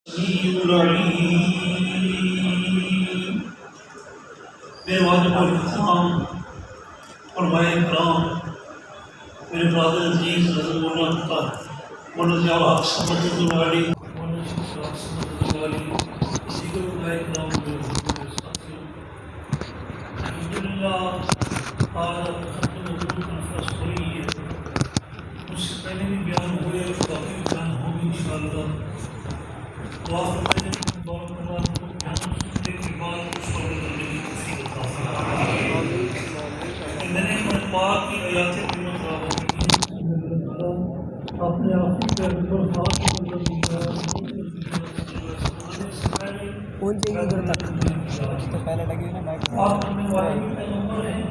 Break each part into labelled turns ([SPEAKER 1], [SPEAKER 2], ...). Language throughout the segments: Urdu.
[SPEAKER 1] السميع العليم. میرے واجب الاحترام علماء کرام، میرے برادر عزیز حضرت مولانا ضیاء الحق سمد الوالی، مولانا شمس الحق سمد الوالی، دیگر علماء کرام، الحمدللہ آج ختم کنفرنس ہو رہی ہے. اس سے پہلے بھی بیان ہوئے، باقی بیان ہوگی انشاءاللہ. دعا کرتے ہیں کہ دور اللہ کو بیان سننے کے بعد اس پر کرنے کی توفیق عطا فرمائے. میں نے اپنے پاک کی آیات قیمت اپنے آپ کے اوپر خاص نظر دیا
[SPEAKER 2] پہنچ جائے گی ادھر تک تو پہلے لگے نا مائک
[SPEAKER 1] آپ کرنے والے بھی پیغمبر ہیں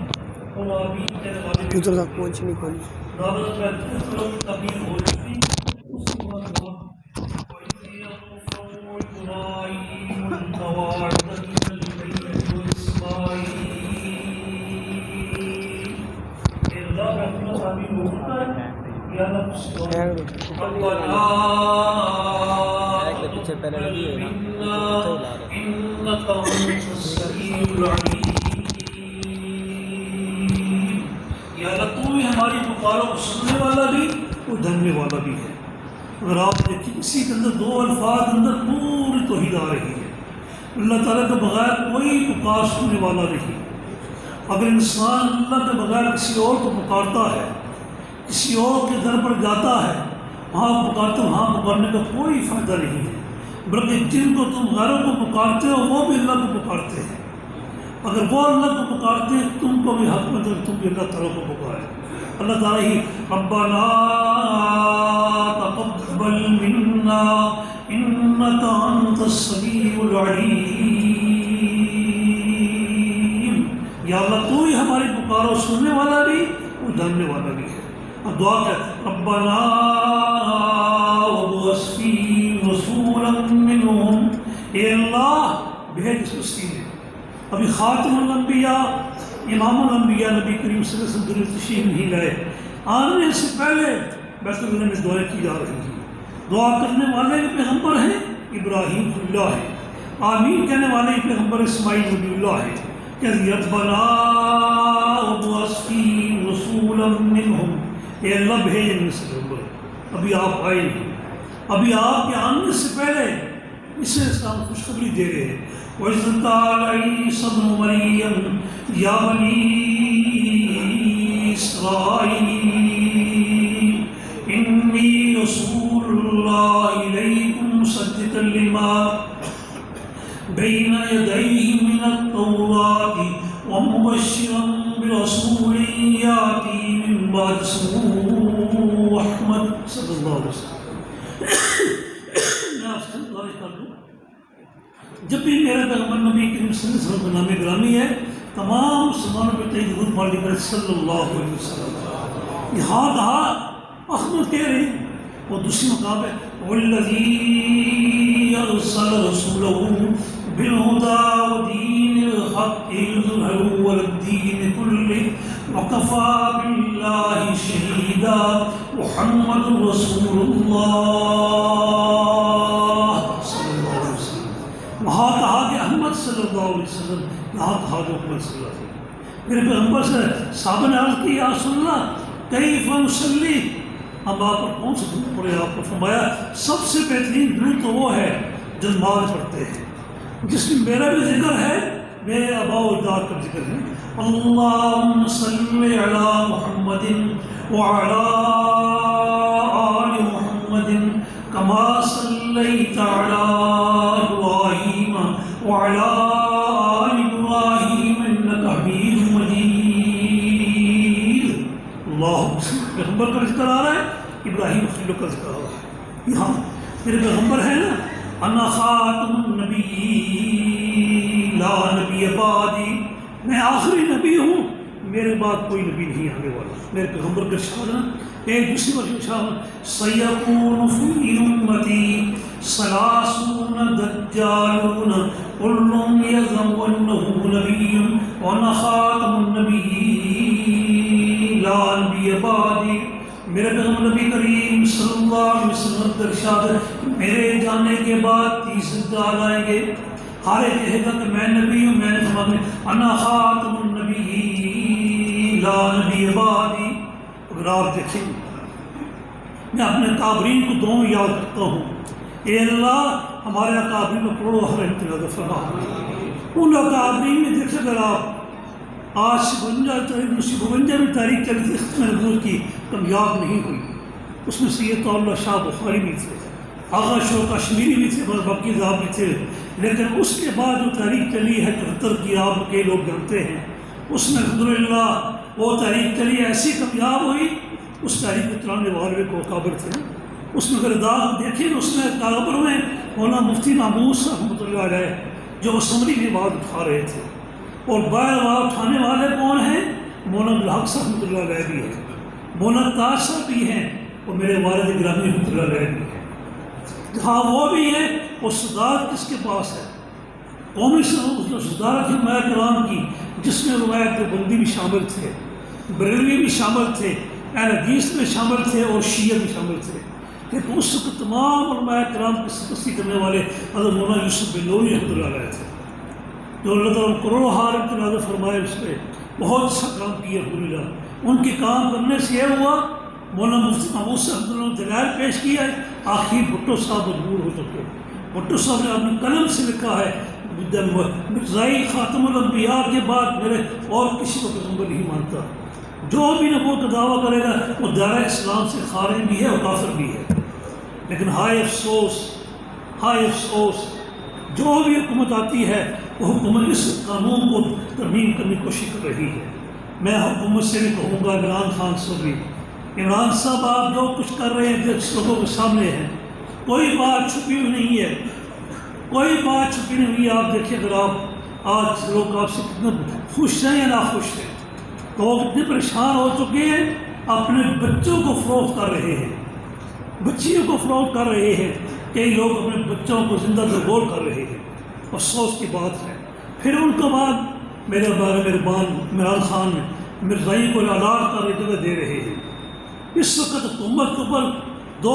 [SPEAKER 1] اور آمین کہنے والے بھی
[SPEAKER 2] ادھر تک پہنچ نہیں پائی.
[SPEAKER 1] دعوت میں طرف تبدیل ہو چکی. اس کے بعد
[SPEAKER 2] پیچھے پہلے لگی ہے
[SPEAKER 1] یا اللہ تو ہی ہماری پکاروں کو سننے والا بھی اور دھننے والا بھی ہے. اگر آپ دیکھیں اسی کے اندر دو الفاظ اندر پوری توحید آ رہی ہے. اللہ تعالیٰ کے بغیر کوئی پکار سننے والا نہیں. اگر انسان اللہ کے بغیر کسی اور کو پکارتا ہے، کسی اور کے در پر جاتا ہے، وہاں پکارتے وہاں پکارنے کا کوئی فائدہ نہیں ہے، بلکہ جن کو تم غیروں کو پکارتے ہو وہ بھی اللہ کو پکارتے ہیں. اگر وہ اللہ کو پکارتے ہیں تم کو بھی حق میں دے تم بھی اللہ تعالیٰ کو پکارے. اللہ تعالیٰ ہی ربنا تقبل منا انک انت السمیع العلیم. یا اللہ تو ہی ہماری پکارو سننے والا بھی اور جاننے والا بھی ہے. اب دعا کر ربنا وابعث فیہم رسولا منہم. اے اللہ بھیج اس بستی میں. ابھی خاتم الانبیاء امام الانبیاء نبی کریم صلی اللہ علیہ وسلم دنیا تشریف نہیں لائے. آنے سے پہلے بیت اللہ میں دعائیں کی جا رہی ہیں. دعا کرنے والے پیغمبر ہیں ابراہیم اللہ ہے. آمین کہنے والے پیغمبر اسماعیل نبی اللہ ہے. کہ ربنا وابعث فیہم رسولا منہم. اے اللہ بھیج ان سے پیغمبر. ابھی آپ آئے نہیں، ابھی آپ کے آنے سے پہلے اسے اسلام خوشخبری دے رہے ہیں. وَإِذْ قَالَ عِيسَى ابْنُ مَرْيَمَ يَا بَنِي إِسْرَائِيلَ إِنِّي رَسُولُ اللَّهِ إِلَيْكُمْ مُصَدِّقًا لِمَا بَيْنَ يَدَيْهِ مِنَ التَّوْرَاةِ وَمُبَشِّرًا بِرَسُولٍ يَأْتِي مِن بَعْدِي اسْمُهُ أَحْمَدُ صلی اللہ علیہ وسلم. میں آپ سے گزارش کر دوں، جب بھی میرا پیغمبر نبی کریم صلی اللہ علیہ وسلم کا نام گرامی ہے تمام مسلمانوں پہ تیز درود پڑھ لکھا صلی اللہ علیہ وسلم. یہاں کہا احمد کہہ رہے ہیں، اور دوسری مقام ہے والذی ارسل رسولہ بالہدی ودین الحق ليظهره على الدین کلہ وکفی باللہ شہیدا محمد رسول اللہ. وہاں کہا کہ احمد صلی اللہ علیہ وسلم، یہاں کہا کہ محمد صلی اللہ علیہ وسلم. میرے پیغمبر سے صحابہ نے عرض کی یا رسول اللہ کیف نصلی. اب آپ پر کون سا درود پڑے؟ آپ کو فرمایا سب سے بہترین درود تو وہ ہے جو نماز پڑھتے ہیں، جس میں میرا بھی ذکر ہے، میرے آباء و اجداد کا ذکر ہے. اللہم صلی علی محمد وعلی آل محمد کما صلیت علی ابراہیم وعلی آل ابراہیم انک حمید مجید. اللہ پیغمبر کا ذکر آ رہا ہے، ابراہیم خلیل کا ذکر آ رہا ہے. یہاں میرے پیغمبر ہے نا، انا خاتم النبی لا نبی بعدی، میں آخری نبی ہوں، میرے بعد کوئی نبی نہیں آنے والا. میرے پیغمبر کا ارشاد ایک دوسری بار ارشاد سیکون فی امتی ثلاثون دجالون کل یزعم انہ نبی وانا خاتم النبی لا نبی بعدی. میرے پیغمبر نبی کریم صلی اللہ علیہ وسلم کا ارشاد ہے میرے جانے کے بعد 30 دجال آئیں گے، ہر ایک کہے گا کہ میں نبی ہوں، میں نے فرمایا انا خاتم النبی لا نبی بعدی۔ اگر آپ دیکھیں میں اپنے اکابرین کو دونوں یاد کرتا ہوں، اے اللہ ہمارے اکابرین کو کروڑوں رحمت فرما۔ ان اکابرین میں دیکھیں اگر آپ آج 52 میں تاریخ چلی تھی ختم نبوت کی، کامیاب نہیں ہوئی۔ اس میں سید اللہ شاہ بخاری بھی تھے، آغا شو کشمیری بھی تھے، باقی صاحب بھی تھے، لیکن اس کے بعد جو تاریخ چلی ہے 73 کی، آپ کئی لوگ جانتے ہیں، اس میں الحمدللہ وہ تاریخ چلی ایسی کامیاب ہوئی۔ اس تاریخ کو چلانے والے کو اکابر تھے، اس میں اگر داغ دیکھیں تو اس میں اکابر میں مولانا مفتی محمود رحمۃ اللہ علیہ جو اسمبلی میں بات اٹھا رہے تھے، اور بار بار اٹھانے والے کون ہیں؟ مولانا الحق صاحب رحمۃ اللہ علیہ بھی ہے، مولانا تاج صاحب بھی ہیں، اور میرے والد گرامی رحمۃ اللہ علیہ بھی ہیں۔ جہاں وہ بھی ہے، وہ صدارت کس کے پاس ہے؟ قومی صدارت علماء کرام کی، جس میں روایت بندی بھی شامل تھے، بریلوی بھی شامل تھے، اہل حدیث میں شامل تھے، اور شیعہ بھی شامل تھے۔ لیکن اس وقت تمام علماء کرام کی سرپرستی کرنے والے حضرت مولانا یوسف بنوری رحمۃ اللہ علیہ تھے، جو اللہ تعالیٰ کروڑوں ہار کی نظر فرمائے، اس پہ بہت اچھا کام کیا الحمدللہ۔ ان کے کام کرنے سے یہ ہوا مولانا مفتی محمود صاحب نے دلائل پیش کیا ہے، آخر بھٹو صاحب مجبور ہو چکے۔ بھٹو صاحب نے اپنے قلم سے لکھا ہے مرزائی خاتم الانبیاء کے بعد میرے اور کسی کو پیغمبر نہیں مانتا، جو بھی نبوت کا دعویٰ کرے گا وہ دائرہ اسلام سے خارج بھی ہے اور کافر بھی ہے۔ لیکن ہائے افسوس جو بھی حکومت آتی ہے وہ حکومت اس قانون کو ترمیم کرنے کی کوشش کر رہی ہے۔ میں حکومت سے بھی کہوں گا، عمران خان سے بھی، عمران صاحب آپ جو کچھ کر رہے ہیں لوگوں کے سامنے ہے، کوئی بات چھپی ہوئی نہیں ہے، کوئی بات چھپی نہیں ہوئی۔ آپ دیکھیں اگر آپ آج لوگ آپ سے کتنے خوش ہیں یا ناخوش ہیں، لوگ اتنے پریشان ہو چکے ہیں، اپنے بچوں کو فروخت کر رہے ہیں، بچیوں کو فروخت کر رہے ہیں، کئی لوگ اپنے بچوں کو زندہ درگور کر رہے ہیں۔ افسوس کی بات ہے۔ پھر ان کے بعد میرے مہربان عمران خان مرزائی کو الاٹ کا جگہ دے رہے ہیں۔ اس وقت حکومت کے اوپر دو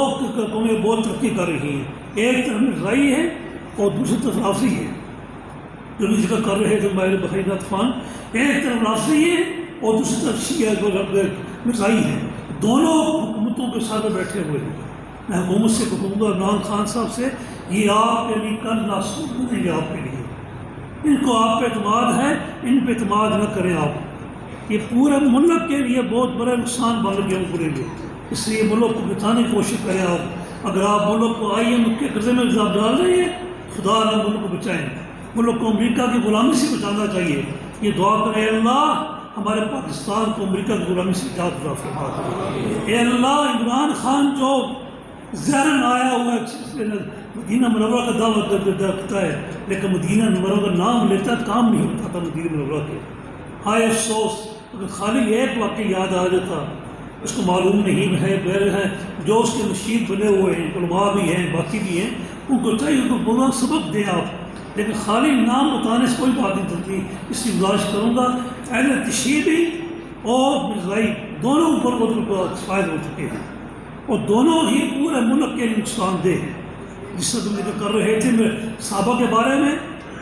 [SPEAKER 1] قومیں بہت ترقی کر رہی ہیں، ایک طرف مرزائی ہے اور دوسری طرف رافضی ہے، جو بھی ذکر کر رہے تھے ماہر بحرین طوفان، ایک طرف رافضی ہے اور دوسری طرف شیعہ مرزائی ہے، دونوں حکومتوں کے ساتھ بیٹھے ہوئے ہیں۔ میں حکومت سے کہوں گا، عمران خان صاحب سے، یہ آپ کے لیے کل ناسود نہیں ہے، آپ کے لیے ان کو آپ پہ اعتماد ہے، ان پہ اعتماد نہ کریں آپ، یہ پورے ملک کے لیے بہت بڑا نقصان بن گیا پورے لیے۔ اس لیے ملک کو بچانے کی کوشش کریں آپ۔ اگر آپ ملک کو آئیے ملک کے قرضے میں الزام ڈال رہے ہیں، خدا نہ ملک کو بچائیں، ملک کو امریکہ کی غلامی سے بچانا چاہیے۔ یہ دعا کریں، اللہ ہمارے پاکستان کو امریکہ کی غلامی سے نجات عطا فرما۔ اے اللہ عمران خان جو زہرن آیا ہوا ہے، مدینہ منورہ کا دعویٰ کرتا ہے، لیکن مدینہ منورہ کا نام لیتا کام نہیں ہوتا تھا مدینہ منورہ کے۔ ہائے افسوس، اگر خالی ایک واقعہ یاد آ جاتا، اس کو معلوم نہیں ہے، غیر ہے، جو اس کے مشیر بنے ہوئے ہیں، علماء بھی ہیں، باقی بھی ہیں، ان کو چاہیے ان کو بولنا سبق دیں آپ، لیکن خالی نام بتانے سے کوئی بات نہیں چلتی۔ اس کی گزارش کروں گا، اہل تشیعی اور مرزائی دونوں اوپر فائد ہو چکے ہیں، اور دونوں ہی پورے ملک کے لیے نقصان دہ ہیں۔ جس سے تم ذکر کر رہے تھے صحابہ کے بارے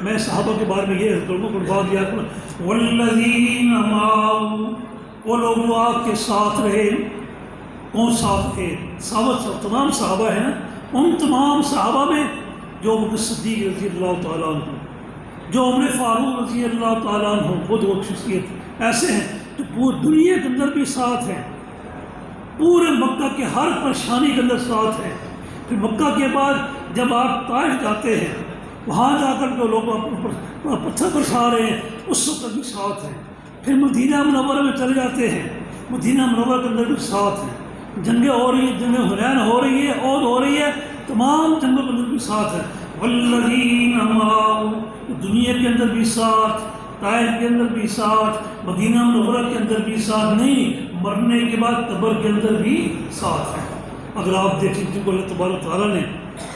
[SPEAKER 1] میں صحابہ کے بارے میں یہ کروں گا، بات یاد کروں، والذین معہ، وہ لوگ جو آپ کے ساتھ رہے۔ کون ساتھ تھے؟ صحابہ، تمام صحابہ ہیں نا، ان تمام صحابہ میں جو ابو بکر صدیق رضی اللہ تعالیٰ عنہ، جو عمر فاروق رضی اللہ تعالیٰ عنہ، خود وہ شخصیت ایسے ہیں جو پوری دنیا کے اندر بھی ساتھ ہیں، پورے مکہ کے ہر پریشانی کے اندر ساتھ ہیں۔ پھر مکہ کے بعد جب آپ طائف جاتے ہیں، وہاں جا کر جو لوگ پتھر برسا رہے ہیں، اس وقت بھی ساتھ ہیں۔ پھر مدینہ منورہ میں چلے جاتے ہیں، مدینہ منورہ کے اندر بھی ساتھ ہیں۔ جنگیں ہو رہی ہیں، جنگ حنین ہو رہی ہے، اور ہو رہی ہے، تمام جنگوں کے اندر بھی ساتھ ہیں۔ والذین معہ، دنیا کے اندر بھی ساتھ، طائف کے اندر بھی ساتھ، مدینہ منورہ کے اندر بھی ساتھ، نہیں مرنے کے بعد قبر کے اندر بھی ساتھ ہیں۔ اگر آپ دیکھیں جن کو اللہ تبارک تعالیٰ نے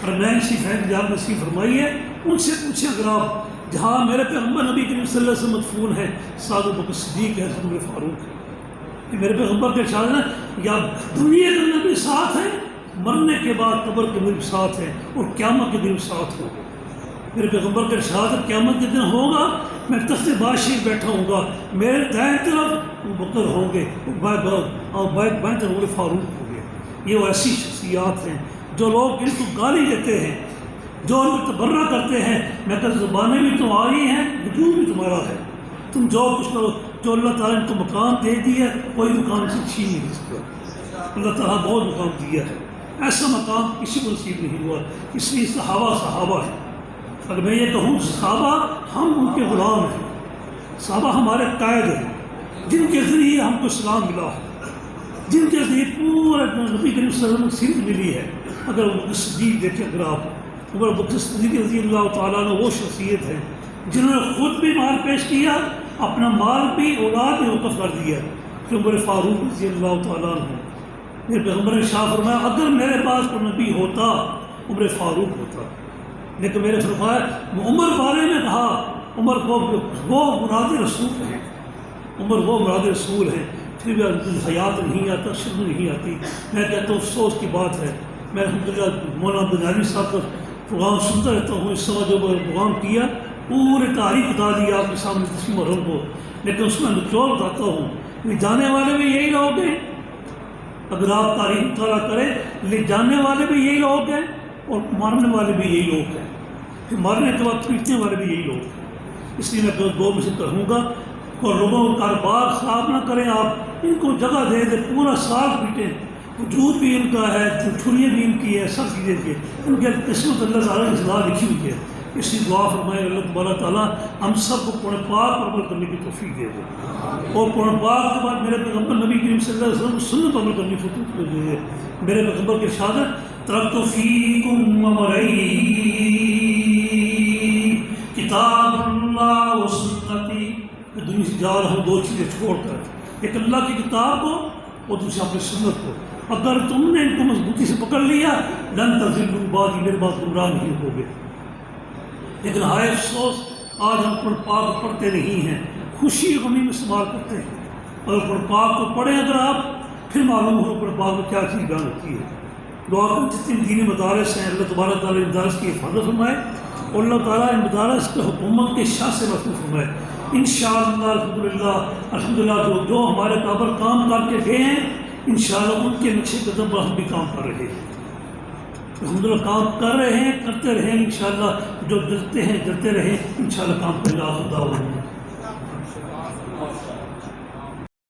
[SPEAKER 1] فرمائن سی فہم نصیب فرمائی ہے، ان سے پوچھیں اگر آپ، جہاں میرے پیغمبر نبی کریم صلی اللہ علیہ وسلم مدفون ہے، سعد ابو بکر صدیق ہے، عمر فاروق ہے، کہ میرے پیغمبر کے ارشاد ہے یا دنیا کے نبی ساتھ ہیں، مرنے کے بعد قبر کے نبی ساتھ ہیں، اور قیامت کے دن ساتھ ہوگا۔ میرے پیغمبر کے ارشاد ہے قیامت کے دن ہوگا، میں تخت بادشاہی بیٹھا ہوں گا، میرے دائیں طرف ابو بکر ہوں گے اور بائیں طرف عمر فاروق ہوں گے۔ یہ وہ ایسی شخصیات ہیں جو لوگ ان کو گالی دیتے ہیں، جو ان کو تبرہ کرتے ہیں، میں کہتا زبانیں بھی تمہاری ہیں، وجود بھی تمہارا ہے، تم جو کچھ کرو، جو اللہ تعالیٰ نے ان کو مقام دے دیا کوئی مقام سے چھین نہیں سکتا۔ اللہ تعالیٰ بہت مقام دیا ہے، ایسا مقام کسی کو نصیب نہیں ہوا، اس لیے صحابہ ہیں۔ اگر میں یہ کہوں صحابہ ہم ان کے غلام ہیں، صحابہ ہمارے قائد ہیں، جن کے ذریعے ہم کو اسلام ملا ہے، جن کے ذریعے پورے نبی کریم صلی اللہ علیہ وسلم کو سیرت ملی ہے۔ اگر وہ صدیق دیکھیں، اگر آپ عمر بکر صدیق رضی اللہ تعالیٰ عنہ وہ شخصیت ہے جنہوں نے خود بھی مال پیش کیا، اپنا مال بھی اولاد بھی وقف کر دیا، کہ عمر فاروق رضی اللہ تعالیٰ عنہ میرے پیغمبر نے شاہ فرمایا اگر میرے پاس کوئی نبی ہوتا عمر فاروق ہوتا، لیکن میرے فرمایا عمر بارے میں کہا عمر کو وہ مراد رسول ہیں، عمر وہ مراد رسول ہیں، پھر بھی حیات نہیں آتا، شرم نہیں آتی۔ میں کہتا ہوں افسوس کی بات ہے، میں الحمدللہ مولانا بنیادی صاحب کا پروگرام سنتا رہتا ہوں، اس سمجھ جو پروگرام کیا پورے تاریخ بتا دی آپ کے سامنے تسلیم محرم کو، لیکن اس میں نچوڑ بتاتا ہوں کہ جانے والے بھی یہی لوگ ہیں، اگر آپ تاریخ مطالعہ کریں لے جانے والے بھی یہی لوگ ہیں اور مارنے والے بھی یہی لوگ ہیں، پھر مارنے کے بعد پیٹنے والے بھی یہی لوگ ہیں۔ اس لیے میں دو میں سے کہوں گا اور لوگوں کا کاروبار خراب نہ کریں، آپ ان کو جگہ دے دیں، پورا سال پیٹیں، وجود بھی ان کا ہے، چھریاں بھی ان کی ہے، سب چیزیں کی ہے، ان کی قسمت اللہ تعالیٰ نے صلاح لکھی ہوئی ہے۔ اس لیے دعا فرمائے اللہ تبارک تعالیٰ ہم سب کو قرآن پاک پر عمل کرنے کی توفیق دے دے، اور قرآن پاک کے بعد میرے پیغمبر نبی کریم صلی اللہ علیہ وسلم سنت پر عمل کرنے کی توفیق دے دے۔ میرے پیغمبر کے شہادت ترکت فیکم امرین کتاب اللہ و سنتی، کہ دنیا سے جا رہا ہوں دو چیزیں چھوڑ کر، ایک اللہ کی کتاب کو اور دوسری اپنی سنت کو، اگر تم نے ان کو مضبوطی سے پکڑ لیا لن تضلوا بعدی، میرے بعد گمراہ نہیں ہوگے۔ لیکن ہائے افسوس آج ہم قرآن پاک پڑھتے نہیں ہیں، خوشی غمی میں استعمال کرتے ہیں، اگر قرآن پاک کو پڑھیں اگر آپ پھر معلوم ہو قرآن پاک میں کیا چیز بیان ہوتی ہے۔ دعا کریں جتنے دینی مدارس ہیں اللہ تبارک تعالیٰ ان مدارس کی حفاظت فرمائے اور اللہ تعالیٰ ان مدارس کے حکومت کے شاہ سے محفوظ فرمائے انشاءاللہ۔ الحمدللہ جو ہمارے قابل کام کر کے گئے ہیں انشاءاللہ ان کے نقشے قدم پر ہم بھی کام کر رہے ہیں، الحمدللہ کام کر رہے ہیں، کرتے رہیں انشاءاللہ، جو جلتے ہیں جلتے رہیں انشاءاللہ کام کرے گا۔